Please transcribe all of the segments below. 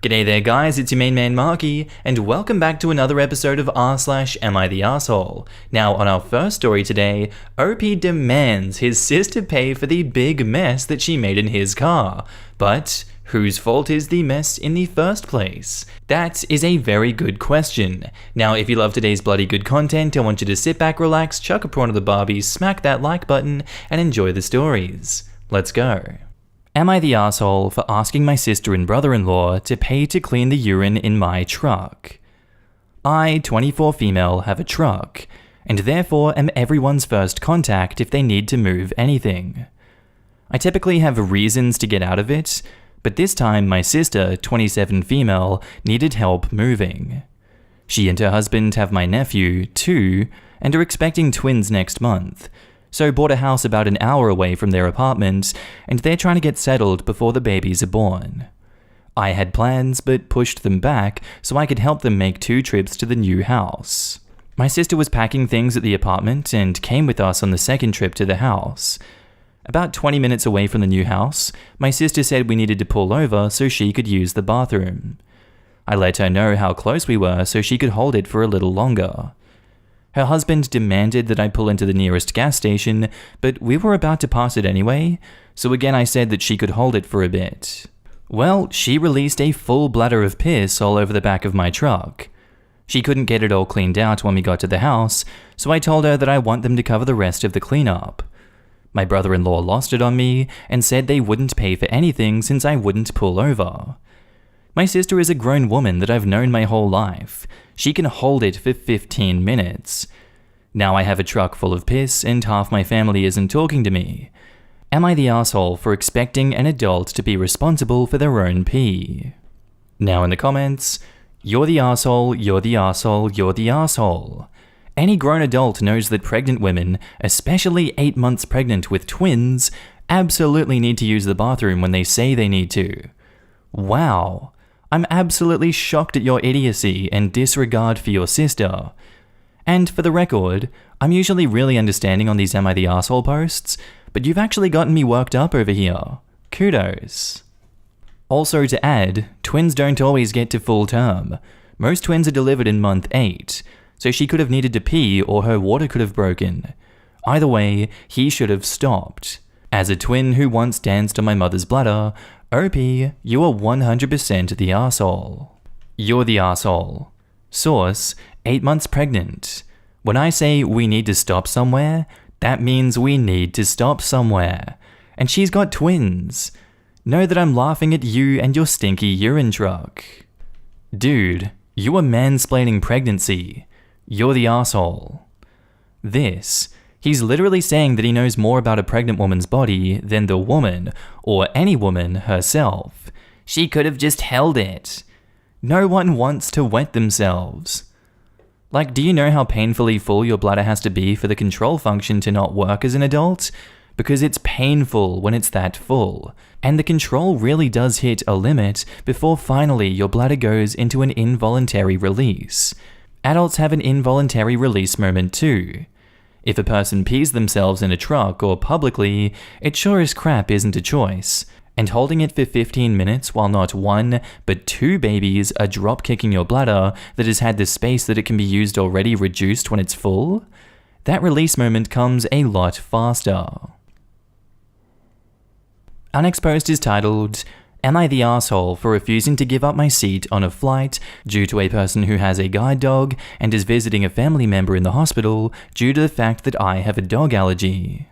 G'day there guys, it's your main man Markee, and welcome back to another episode of r/AmITheA. Now on our first story today, OP demands his sister pay for the big mess that she made in his car. But whose fault is the mess in the first place? That is a very good question. Now if you love today's bloody good content, I want you to sit back, relax, chuck a prawn of the Barbie, smack that like button, and enjoy the stories. Let's go. Am I the asshole for asking my sister and brother-in-law to pay to clean the urine in my truck? I, 24 female, have a truck, and therefore am everyone's first contact if they need to move anything. I typically have reasons to get out of it, but this time my sister, 27 female, needed help moving. She and her husband have my nephew, 2, and are expecting twins next month, so bought a house about an hour away from their apartment, and they're trying to get settled before the babies are born. I had plans, but pushed them back so I could help them make 2 trips to the new house. My sister was packing things at the apartment and came with us on the second trip to the house. About 20 minutes away from the new house, my sister said we needed to pull over so she could use the bathroom. I let her know how close we were so she could hold it for a little longer. Her husband demanded that I pull into the nearest gas station, but we were about to pass it anyway, so again I said that she could hold it for a bit. Well, she released a full bladder of piss all over the back of my truck. She couldn't get it all cleaned out when we got to the house, so I told her that I want them to cover the rest of the cleanup. My brother-in-law lost it on me and said they wouldn't pay for anything since I wouldn't pull over. My sister is a grown woman that I've known my whole life. She can hold it for 15 minutes. Now I have a truck full of piss and half my family isn't talking to me. Am I the asshole for expecting an adult to be responsible for their own pee? Now in the comments, you're the asshole, you're the asshole, you're the asshole. Any grown adult knows that pregnant women, especially 8 months pregnant with twins, absolutely need to use the bathroom when they say they need to. Wow. I'm absolutely shocked at your idiocy and disregard for your sister. And for the record, I'm usually really understanding on these Am I the Asshole posts, but you've actually gotten me worked up over here. Kudos. Also to add, twins don't always get to full term. Most twins are delivered in month 8, so she could have needed to pee or her water could have broken. Either way, he should have stopped. As a twin who once danced on my mother's bladder, OP, you are 100% the asshole. You're the asshole. Source, 8 months pregnant. When I say we need to stop somewhere, that means we need to stop somewhere. And she's got twins. Know that I'm laughing at you and your stinky urine truck. Dude, you are mansplaining pregnancy. You're the asshole. He's literally saying that he knows more about a pregnant woman's body than the woman, or any woman, herself. She could have just held it. No one wants to wet themselves. Like, do you know how painfully full your bladder has to be for the control function to not work as an adult? Because it's painful when it's that full, and the control really does hit a limit before finally your bladder goes into an involuntary release. Adults have an involuntary release moment too. If a person pees themselves in a truck or publicly, it sure as crap isn't a choice. And holding it for 15 minutes while not 1, but 2 babies are drop-kicking your bladder that has had the space that it can be used already reduced when it's full? That release moment comes a lot faster. Unexposed is titled, Am I the asshole for refusing to give up my seat on a flight due to a person who has a guide dog and is visiting a family member in the hospital due to the fact that I have a dog allergy?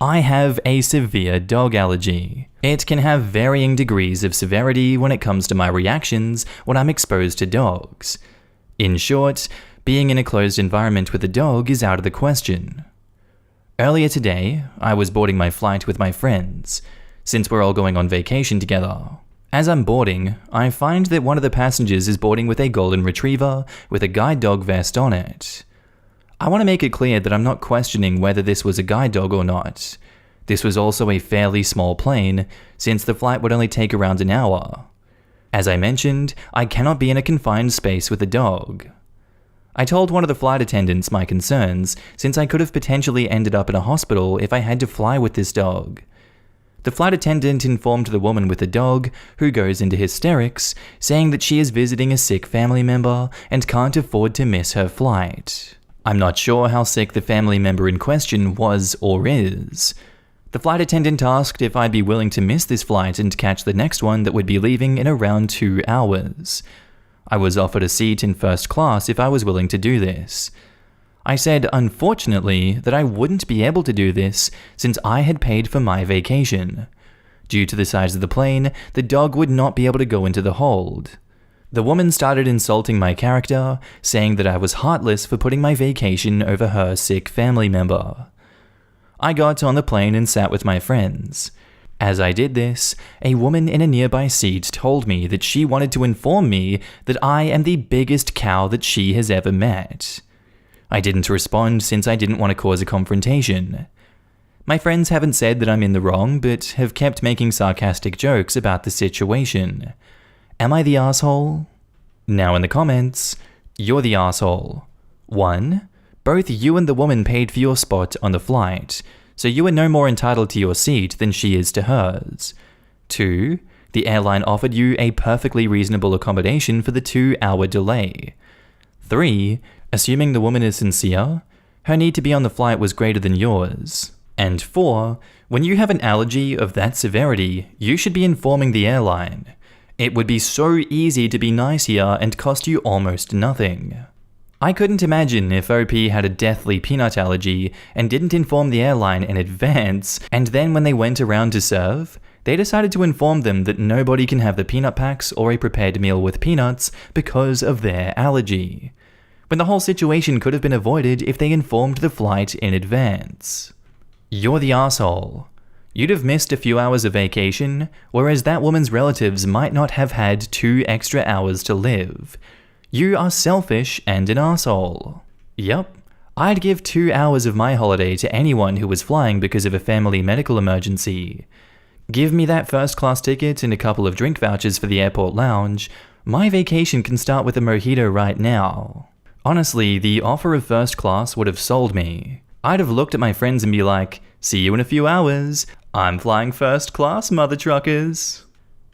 I have a severe dog allergy. It can have varying degrees of severity when it comes to my reactions when I'm exposed to dogs. In short, being in a closed environment with a dog is out of the question. Earlier today, I was boarding my flight with my friends, since we're all going on vacation together. As I'm boarding, I find that one of the passengers is boarding with a golden retriever with a guide dog vest on it. I want to make it clear that I'm not questioning whether this was a guide dog or not. This was also a fairly small plane, since the flight would only take around an hour. As I mentioned, I cannot be in a confined space with a dog. I told one of the flight attendants my concerns, since I could have potentially ended up in a hospital if I had to fly with this dog. The flight attendant informed the woman with the dog, who goes into hysterics, saying that she is visiting a sick family member and can't afford to miss her flight. I'm not sure how sick the family member in question was or is. The flight attendant asked if I'd be willing to miss this flight and catch the next one that would be leaving in around 2 hours. I was offered a seat in first class if I was willing to do this. I said, unfortunately, that I wouldn't be able to do this since I had paid for my vacation. Due to the size of the plane, the dog would not be able to go into the hold. The woman started insulting my character, saying that I was heartless for putting my vacation over her sick family member. I got on the plane and sat with my friends. As I did this, a woman in a nearby seat told me that she wanted to inform me that I am the biggest cow that she has ever met. I didn't respond since I didn't want to cause a confrontation. My friends haven't said that I'm in the wrong, but have kept making sarcastic jokes about the situation. Am I the asshole? Now in the comments, you're the asshole. 1. Both you and the woman paid for your spot on the flight, so you are no more entitled to your seat than she is to hers. 2. The airline offered you a perfectly reasonable accommodation for the 2-hour delay. 3. Assuming the woman is sincere, her need to be on the flight was greater than yours. And 4. When you have an allergy of that severity, you should be informing the airline. It would be so easy to be nice here and cost you almost nothing. I couldn't imagine if OP had a deathly peanut allergy and didn't inform the airline in advance, and then when they went around to serve, they decided to inform them that nobody can have the peanut packs or a prepared meal with peanuts because of their allergy, when the whole situation could have been avoided if they informed the flight in advance. You're the asshole. You'd have missed a few hours of vacation, whereas that woman's relatives might not have had 2 extra hours to live. You are selfish and an asshole. Yep, I'd give 2 hours of my holiday to anyone who was flying because of a family medical emergency. Give me that first class ticket and a couple of drink vouchers for the airport lounge. My vacation can start with a mojito right now. Honestly, the offer of first class would have sold me. I'd have looked at my friends and be like, see you in a few hours. I'm flying first class, mother truckers.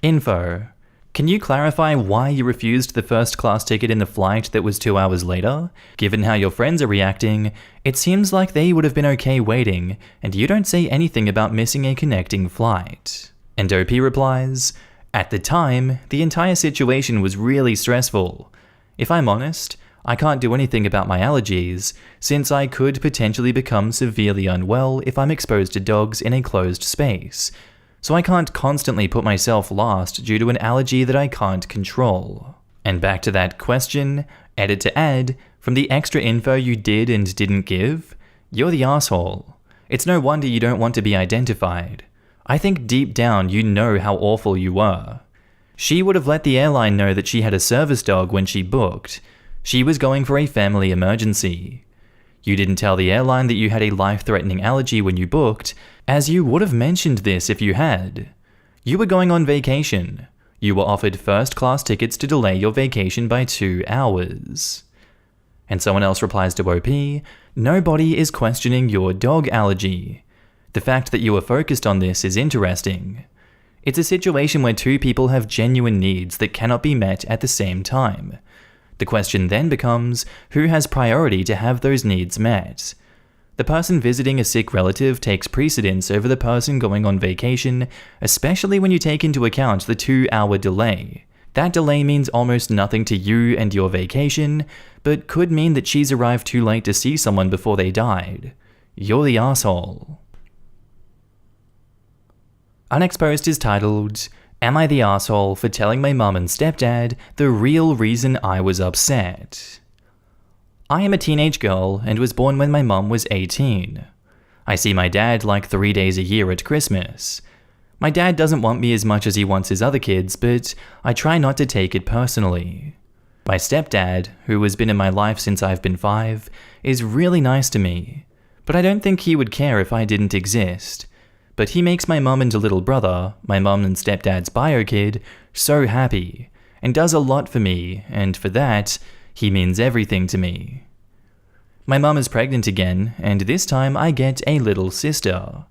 Info. Can you clarify why you refused the first class ticket in the flight that was 2 hours later? Given how your friends are reacting, it seems like they would have been okay waiting, and you don't say anything about missing a connecting flight. And OP replies, at the time, the entire situation was really stressful. If I'm honest, I can't do anything about my allergies, since I could potentially become severely unwell if I'm exposed to dogs in a closed space, so I can't constantly put myself last due to an allergy that I can't control. And back to that question, edit to add, from the extra info you did and didn't give, you're the asshole. It's no wonder you don't want to be identified. I think deep down you know how awful you were. She would have let the airline know that she had a service dog when she booked. She was going for a family emergency. You didn't tell the airline that you had a life-threatening allergy when you booked, as you would have mentioned this if you had. You were going on vacation. You were offered first-class tickets to delay your vacation by 2 hours. And someone else replies to OP, nobody is questioning your dog allergy. The fact that you are focused on this is interesting. It's a situation where 2 people have genuine needs that cannot be met at the same time. The question then becomes, who has priority to have those needs met? The person visiting a sick relative takes precedence over the person going on vacation, especially when you take into account the 2-hour delay. That delay means almost nothing to you and your vacation, but could mean that she's arrived too late to see someone before they died. You're the asshole. Unexposed is titled, Am I the asshole for telling my mum and stepdad the real reason I was upset? I am a teenage girl and was born when my mum was 18. I see my dad like 3 days a year at Christmas. My dad doesn't want me as much as he wants his other kids, but I try not to take it personally. My stepdad, who has been in my life since I've been 5, is really nice to me, but I don't think he would care if I didn't exist. But he makes my mum and little brother, my mum and stepdad's bio kid, so happy, and does a lot for me, and for that, he means everything to me. My mum is pregnant again, and this time I get a little sister.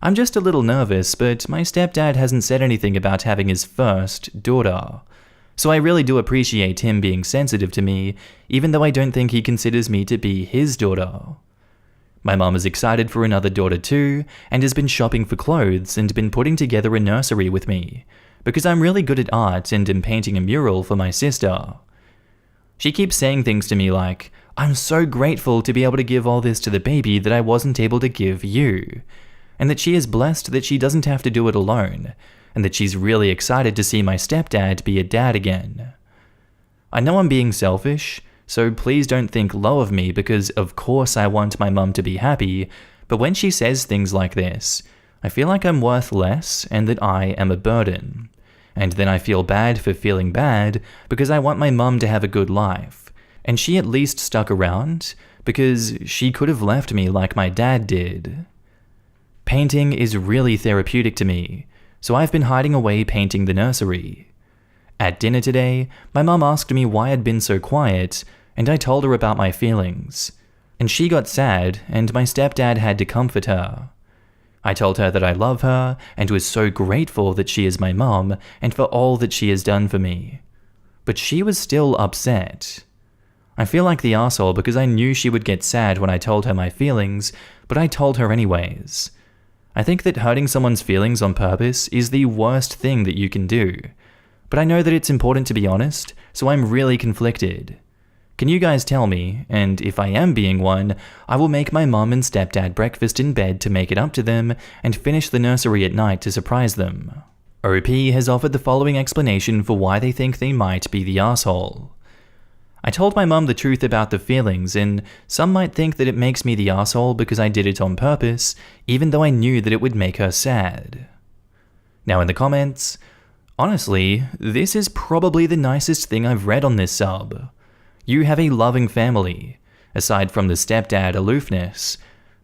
I'm just a little nervous, but my stepdad hasn't said anything about having his first daughter. So I really do appreciate him being sensitive to me, even though I don't think he considers me to be his daughter. My mum is excited for another daughter too, and has been shopping for clothes and been putting together a nursery with me, because I'm really good at art and am painting a mural for my sister. She keeps saying things to me like, "I'm so grateful to be able to give all this to the baby that I wasn't able to give you," and that she is blessed that she doesn't have to do it alone, and that she's really excited to see my stepdad be a dad again. I know I'm being selfish, so please don't think low of me because of course I want my mum to be happy, but when she says things like this, I feel like I'm worth less and that I am a burden. And then I feel bad for feeling bad because I want my mum to have a good life, and she at least stuck around because she could have left me like my dad did. Painting is really therapeutic to me, so I've been hiding away painting the nursery. At dinner today, my mum asked me why I'd been so quiet, and I told her about my feelings. And she got sad, and my stepdad had to comfort her. I told her that I love her, and was so grateful that she is my mum, and for all that she has done for me. But she was still upset. I feel like the arsehole because I knew she would get sad when I told her my feelings, but I told her anyways. I think that hurting someone's feelings on purpose is the worst thing that you can do. But I know that it's important to be honest, so I'm really conflicted. Can you guys tell me, and if I am being one, I will make my mum and stepdad breakfast in bed to make it up to them, and finish the nursery at night to surprise them. OP has offered the following explanation for why they think they might be the arsehole. I told my mum the truth about the feelings, and some might think that it makes me the arsehole because I did it on purpose, even though I knew that it would make her sad. Now in the comments, honestly, this is probably the nicest thing I've read on this sub. You have a loving family, aside from the stepdad aloofness,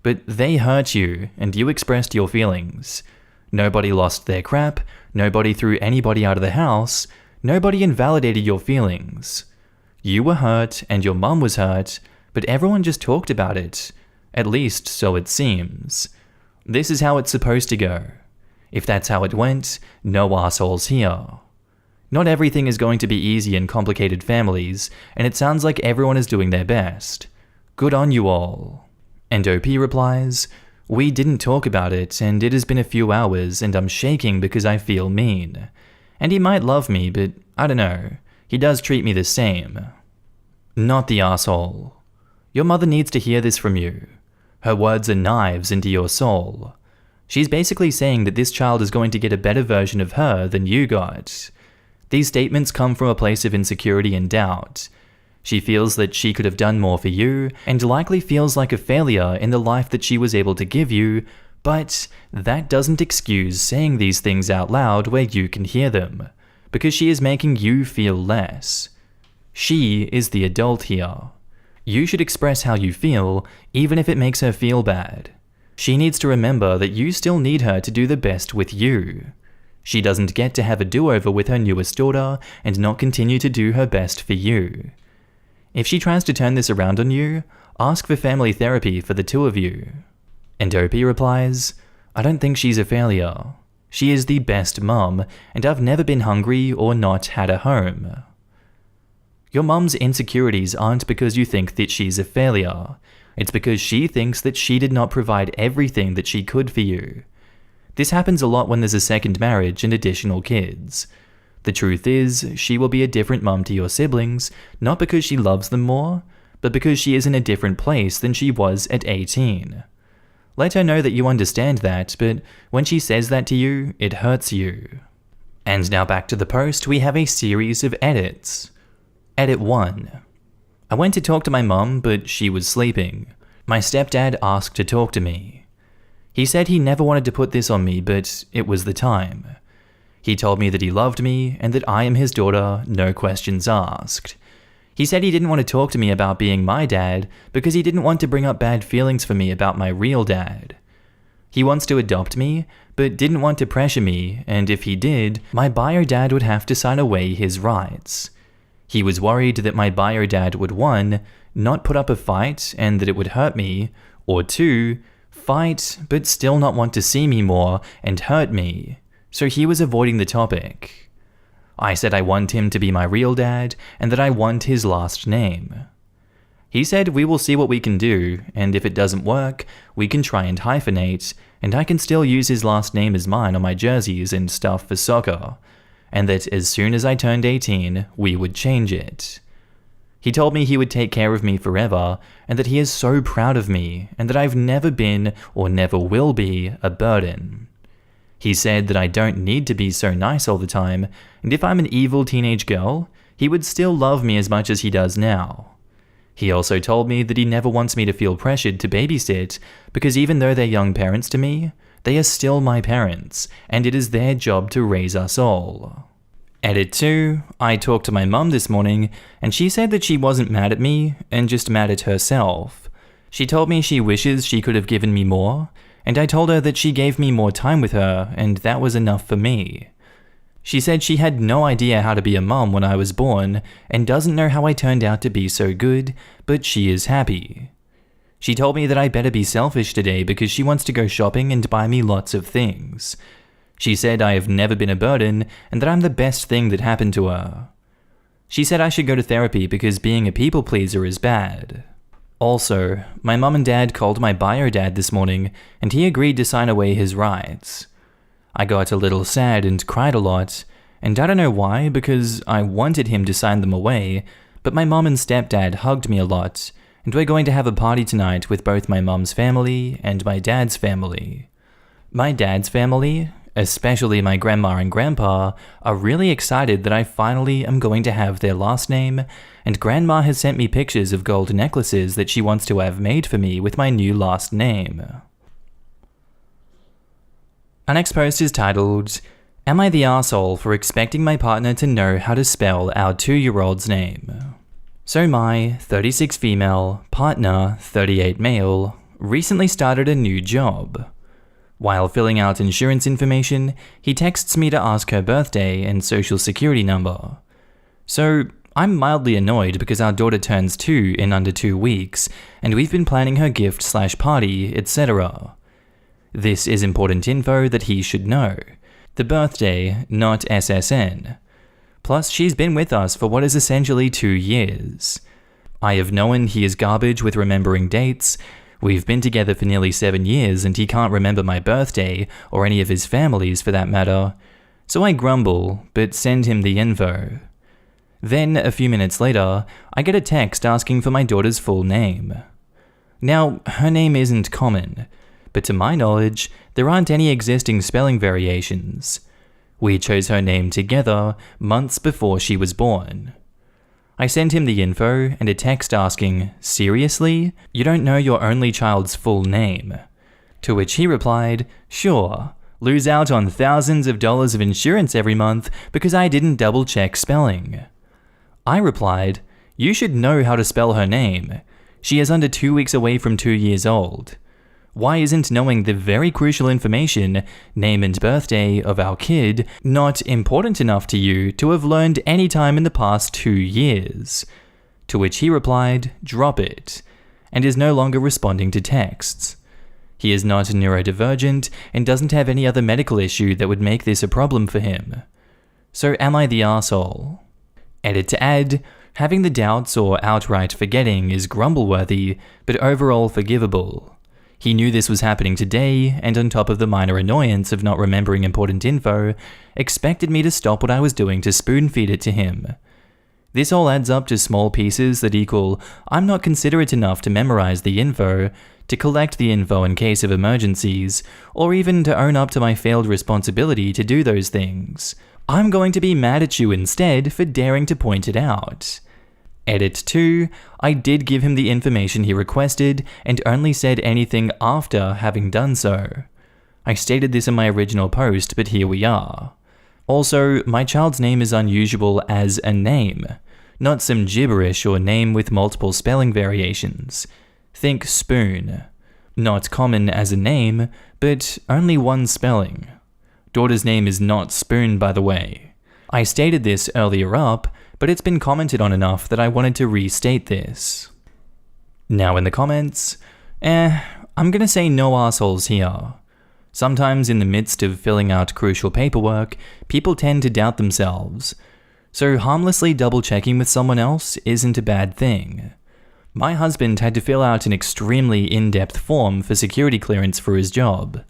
but they hurt you and you expressed your feelings. Nobody lost their crap, nobody threw anybody out of the house, nobody invalidated your feelings. You were hurt and your mum was hurt, but everyone just talked about it. At least, so it seems. This is how it's supposed to go. If that's how it went, no arseholes here. Not everything is going to be easy in complicated families, and it sounds like everyone is doing their best. Good on you all. And OP replies, "We didn't talk about it, and it has been a few hours, and I'm shaking because I feel mean. And he might love me, but I don't know. He does treat me the same." Not the arsehole. Your mother needs to hear this from you. Her words are knives into your soul. She's basically saying that this child is going to get a better version of her than you got. These statements come from a place of insecurity and doubt. She feels that she could have done more for you, and likely feels like a failure in the life that she was able to give you, but that doesn't excuse saying these things out loud where you can hear them, because she is making you feel less. She is the adult here. You should express how you feel, even if it makes her feel bad. She needs to remember that you still need her to do the best with you. She doesn't get to have a do-over with her newest daughter and not continue to do her best for you. If she tries to turn this around on you, ask for family therapy for the two of you. And OP replies, "I don't think she's a failure. She is the best mum, and I've never been hungry or not had a home." Your mum's insecurities aren't because you think that she's a failure. It's because she thinks that she did not provide everything that she could for you. This happens a lot when there's a second marriage and additional kids. The truth is, she will be a different mum to your siblings, not because she loves them more, but because she is in a different place than she was at 18. Let her know that you understand that, but when she says that to you, it hurts you. And now back to the post, we have a series of edits. Edit 1. I went to talk to my mum, but she was sleeping. My stepdad asked to talk to me. He said he never wanted to put this on me, but it was the time. He told me that he loved me and that I am his daughter, no questions asked. He said he didn't want to talk to me about being my dad because he didn't want to bring up bad feelings for me about my real dad. He wants to adopt me, but didn't want to pressure me, and if he did, my bio dad would have to sign away his rights. He was worried that my bio dad would 1. Not put up a fight and that it would hurt me, or 2. fight, but still not want to see me more and hurt me, so he was avoiding the topic. I said I want him to be my real dad and that I want his last name. He said we will see what we can do, and if it doesn't work, we can try and hyphenate, and I can still use his last name as mine on my jerseys and stuff for soccer, and that as soon as I turned 18, we would change it. He told me he would take care of me forever, and that he is so proud of me, and that I've never been or never will be a burden. He said that I don't need to be so nice all the time, and if I'm an evil teenage girl, he would still love me as much as he does now. He also told me that he never wants me to feel pressured to babysit, because even though they're young parents to me, they are still my parents, and it is their job to raise us all. Edit 2, I talked to my mum this morning, and she said that she wasn't mad at me, and just mad at herself. She told me she wishes she could have given me more, and I told her that she gave me more time with her, and that was enough for me. She said she had no idea how to be a mum when I was born, and doesn't know how I turned out to be so good, but she is happy. She told me that I better be selfish today because she wants to go shopping and buy me lots of things. She said I have never been a burden, and that I'm the best thing that happened to her. She said I should go to therapy because being a people pleaser is bad. Also, my mum and dad called my bio dad this morning, and he agreed to sign away his rights. I got a little sad and cried a lot, and I don't know why, because I wanted him to sign them away, but my mum and stepdad hugged me a lot, and we're going to have a party tonight with both my mum's family and my dad's family. My dad's family, especially my grandma and grandpa, are really excited that I finally am going to have their last name, and grandma has sent me pictures of gold necklaces that she wants to have made for me with my new last name. Our next post is titled, Am I the asshole for expecting my partner to know how to spell our 2-year-old's name? So my 36 female, partner 38 male, recently started a new job. While filling out insurance information, he texts me to ask her birthday and social security number. So I'm mildly annoyed because our daughter turns 2 in under 2 weeks, and we've been planning her gift/party, etc. This is important info that he should know. The birthday, not SSN. Plus, she's been with us for what is essentially 2 years. I have known he is garbage with remembering dates. We've been together for nearly 7 years and he can't remember my birthday, or any of his family's for that matter. So I grumble, but send him the info. Then, a few minutes later, I get a text asking for my daughter's full name. Now, her name isn't common, but to my knowledge, there aren't any existing spelling variations. We chose her name together months before she was born. I sent him the info and a text asking, "Seriously? You don't know your only child's full name?" To which he replied, "Sure, lose out on thousands of dollars of insurance every month because I didn't double-check spelling." I replied, "You should know how to spell her name. She is under 2 weeks away from 2 years old. Why isn't knowing the very crucial information, name and birthday, of our kid not important enough to you to have learned any time in the past 2 years? To which he replied, "Drop it," and is no longer responding to texts. He is not neurodivergent and doesn't have any other medical issue that would make this a problem for him. So am I the arsehole? Edit to add, having the doubts or outright forgetting is grumble-worthy, but overall forgivable. He knew this was happening today, and on top of the minor annoyance of not remembering important info, expected me to stop what I was doing to spoon-feed it to him. This all adds up to small pieces that equal, I'm not considerate enough to memorize the info, to collect the info in case of emergencies, or even to own up to my failed responsibility to do those things. I'm going to be mad at you instead for daring to point it out. Edit 2, I did give him the information he requested and only said anything after having done so. I stated this in my original post, but here we are. Also, my child's name is unusual as a name, not some gibberish or name with multiple spelling variations. Think spoon. Not common as a name, but only one spelling. Daughter's name is not Spoon, by the way. I stated this earlier up, but it's been commented on enough that I wanted to restate this. Now in the comments, I I'm gonna say no assholes here. Sometimes in the midst of filling out crucial paperwork, people tend to doubt themselves. So harmlessly double-checking with someone else isn't a bad thing. My husband had to fill out an extremely in-depth form for security clearance for his job.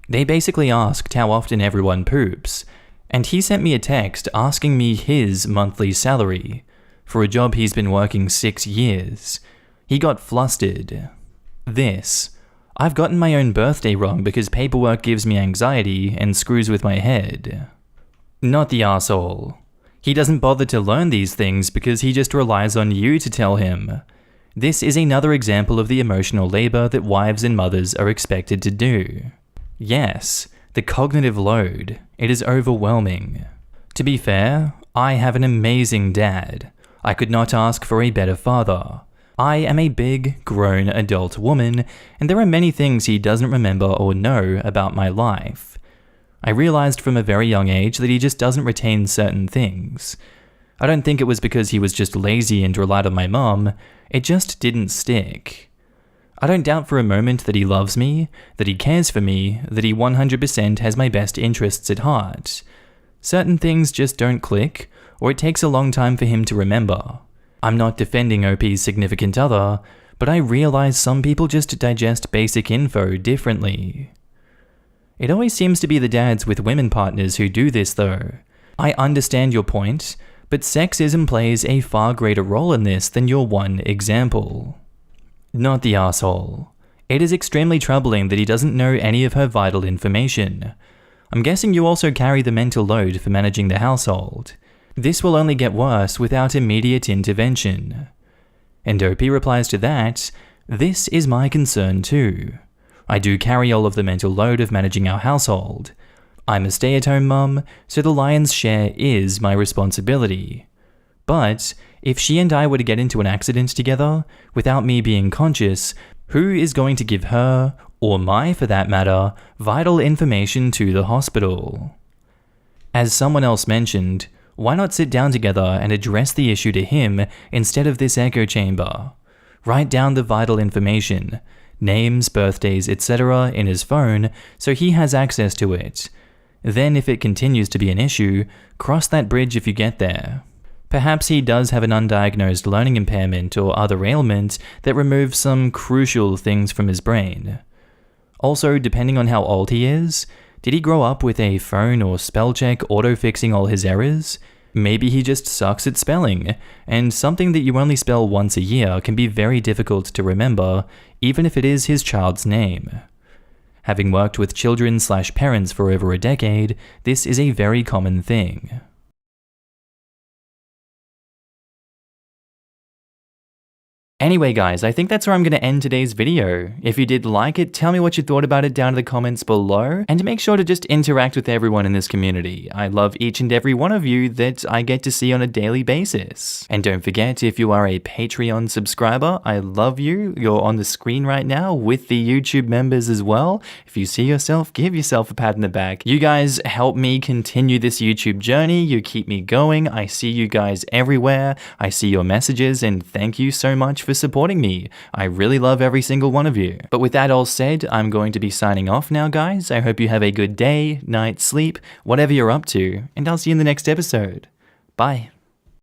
They basically asked how often everyone poops, and he sent me a text asking me his monthly salary for a job he's been working 6 years. He got flustered. I've gotten my own birthday wrong because paperwork gives me anxiety and screws with my head. Not the asshole. He doesn't bother to learn these things because he just relies on you to tell him. This is another example of the emotional labor that wives and mothers are expected to do. Yes, the cognitive load. It is overwhelming. To be fair, I have an amazing dad. I could not ask for a better father. I am a big, grown adult woman, and there are many things he doesn't remember or know about my life. I realized from a very young age that he just doesn't retain certain things. I don't think it was because he was just lazy and relied on my mom, it just didn't stick. I don't doubt for a moment that he loves me, that he cares for me, that he 100% has my best interests at heart. Certain things just don't click, or it takes a long time for him to remember. I'm not defending OP's significant other, but I realize some people just digest basic info differently. It always seems to be the dads with women partners who do this though. I understand your point, but sexism plays a far greater role in this than your one example. Not the asshole. It is extremely troubling that he doesn't know any of her vital information. I'm guessing you also carry the mental load for managing the household. This will only get worse without immediate intervention. And OP replies to that, "This is my concern too. I do carry all of the mental load of managing our household. I'm a stay-at-home mum, so the lion's share is my responsibility. But if she and I were to get into an accident together, without me being conscious, who is going to give her, or my for that matter, vital information to the hospital?" As someone else mentioned, why not sit down together and address the issue to him instead of this echo chamber? Write down the vital information, names, birthdays, etc. in his phone so he has access to it. Then if it continues to be an issue, cross that bridge if you get there. Perhaps he does have an undiagnosed learning impairment or other ailment that removes some crucial things from his brain. Also, depending on how old he is, did he grow up with a phone or spell check auto-fixing all his errors? Maybe he just sucks at spelling, and something that you only spell once a year can be very difficult to remember, even if it is his child's name. Having worked with children/parents for over a decade, this is a very common thing. Anyway guys, I think that's where I'm going to end today's video. If you did like it, tell me what you thought about it down in the comments below, and make sure to just interact with everyone in this community. I love each and every one of you that I get to see on a daily basis. And don't forget, if you are a Patreon subscriber, I love you. You're on the screen right now with the YouTube members as well. If you see yourself, give yourself a pat in the back. You guys help me continue this YouTube journey. You keep me going. I see you guys everywhere. I see your messages, and thank you so much for supporting me. I really love every single one of you. But with that all said, I'm going to be signing off now, guys. I hope you have a good day, night, sleep, whatever you're up to, and I'll see you in the next episode. Bye.